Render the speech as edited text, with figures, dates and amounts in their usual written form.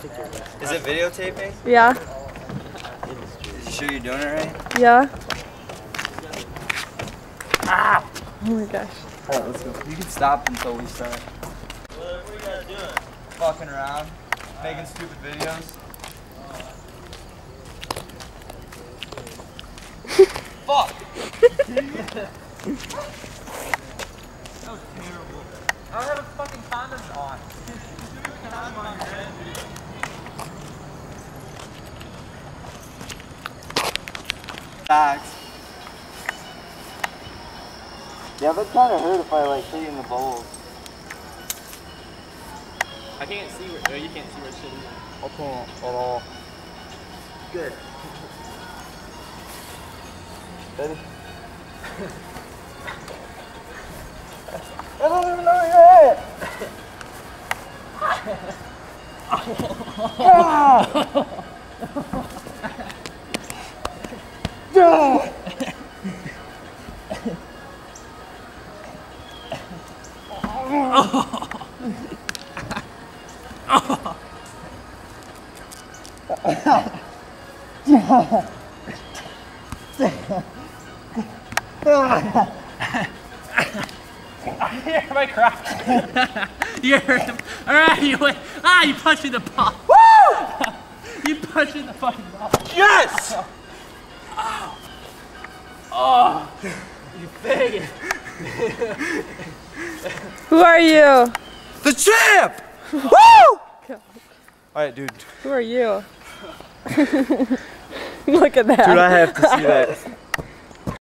Is it videotaping? Yeah. You sure you're doing it right? Yeah. Ah! Oh my gosh. Alright, let's go. You can stop until we start. What are you guys doing? Fucking around. Making stupid videos. Fuck! That was terrible. I don't have a fucking condom on. Condom on your head, dude. Facts. Yeah, that kind of hurt if I like hit you in the balls. I can't see where, you can't see where shit is. I can't at all. Good. Ready? I don't even know your head! Everybody cry. You heard him. Alright, you went. Ah, you punched me in the ball. Woo! You punched me in the fucking ball. Yes! Oh. Oh. You faggot. Who are you? The champ! Woo! Alright, dude. Who are you? Look at that. Dude, I have to see that.